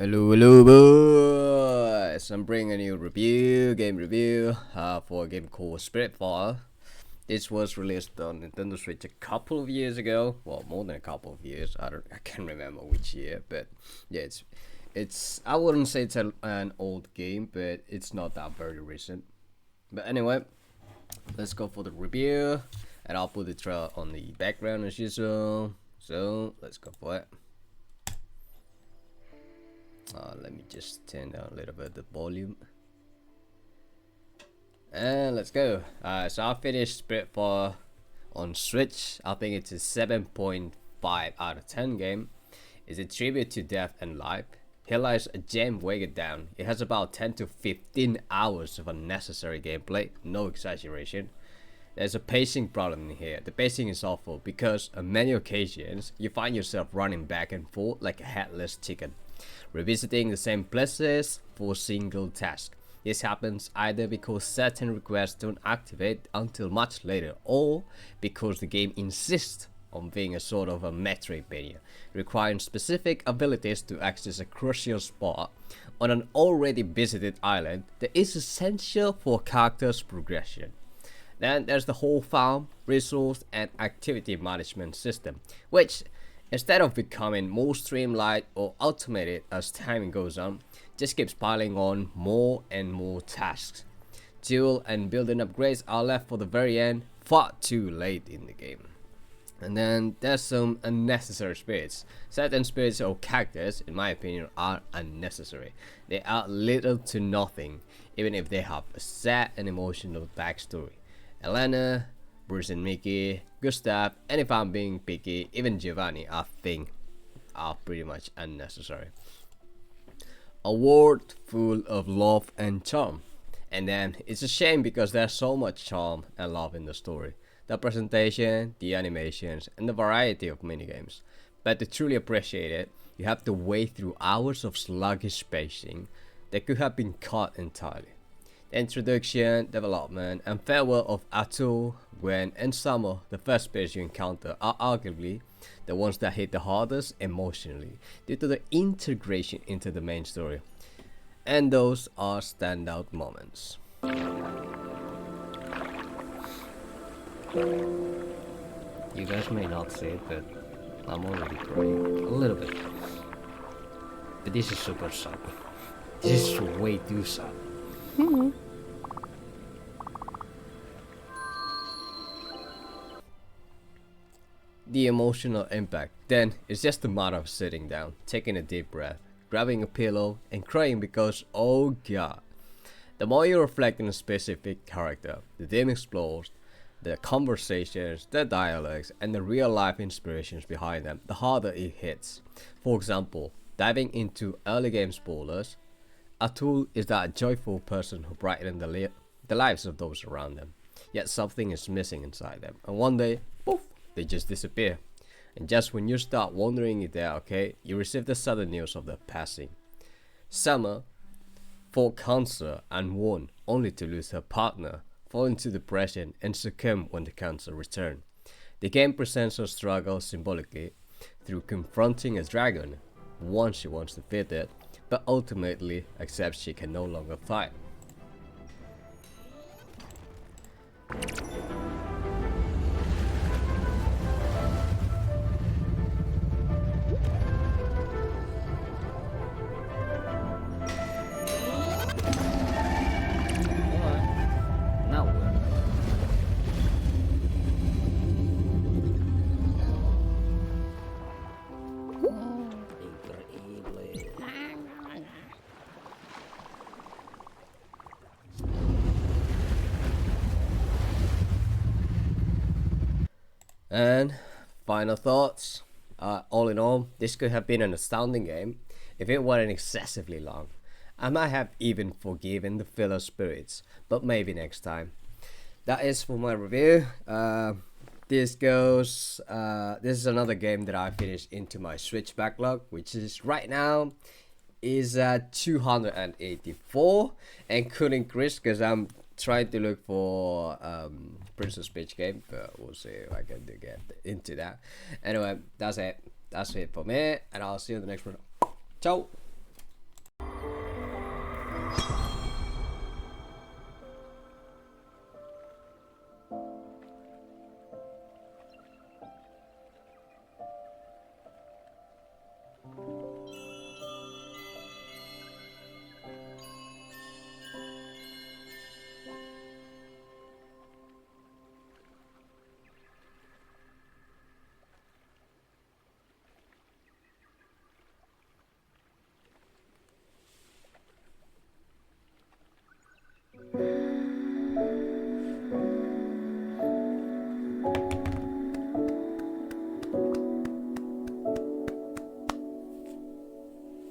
Hello boys! I'm bringing a new game review for a game called Spiritfarer. This was released on Nintendo Switch a couple of years ago. Well, more than a couple of years. I can't remember which year, but yeah, it's I wouldn't say it's an old game, but it's not that very recent. But anyway, let's go for the review, and I'll put the trailer on the background as usual. So let's go for it. Let me just turn down a little bit the volume. And let's go. So I finished Spiritfarer on Switch. I think it's a 7.5 out of 10 game. It's a tribute to death and life. Headless a gem weighted down. It has about 10 to 15 hours of unnecessary gameplay, no exaggeration. There's a pacing problem in here. The pacing is awful because on many occasions you find yourself running back and forth like a headless chicken, revisiting the same places for a single task. This happens either because certain requests don't activate until much later, or because the game insists on being a sort of a Metroidvania, requiring specific abilities to access a crucial spot on an already visited island that is essential for character's progression. Then there's the whole farm, resource, and activity management system, which, instead of becoming more streamlined or automated as time goes on, just keeps piling on more and more tasks. Duel and building upgrades are left for the very end, far too late in the game. And then there's some unnecessary spirits. Certain spirits or characters, in my opinion, are unnecessary. They add little to nothing, even if they have a sad and emotional backstory. Elena, Bruce and Mickey, Gustav, and if I'm being picky, even Giovanni, I think, are pretty much unnecessary. A world full of love and charm. And then it's a shame because there's so much charm and love in the story. The presentation, the animations, and the variety of minigames. But to truly appreciate it, you have to wade through hours of sluggish pacing that could have been cut entirely. The introduction, development, and farewell of Atul, Gwen, and Summer, the first spirits you encounter, are arguably the ones that hit the hardest emotionally due to the integration into the main story. And those are standout moments. You guys may not see it, but I'm already crying. A little bit. But this is super sad. This is way too sad. The emotional impact then is just a matter of sitting down, taking a deep breath, grabbing a pillow, and crying because, oh god. The more you reflect on a specific character, the game explores, the conversations, the dialogues, and the real life inspirations behind them, the harder it hits. For example, diving into early game spoilers, Atul is that joyful person who brightened the lives of those around them. Yet something is missing inside them, and one day, poof, they just disappear. And just when you start wondering if they're okay, you receive the sudden news of their passing. Summer fought cancer and won, only to lose her partner, fall into depression, and succumb when the cancer returned. The game presents her struggle symbolically through confronting a dragon, one she wants to defeat it, but ultimately accepts she can no longer fight. Now what? And final thoughts. All in all, this could have been an astounding game if it weren't excessively long. I might have even forgiven the filler spirits, but maybe next time. That is for my review. This is another game that I finished into my Switch backlog, which is right now is at 284 and could increase because I'm trying to look for Princess Peach game, but we'll see if I can get into that. Anyway, that's it for me, and I'll see you in the next one. Ciao.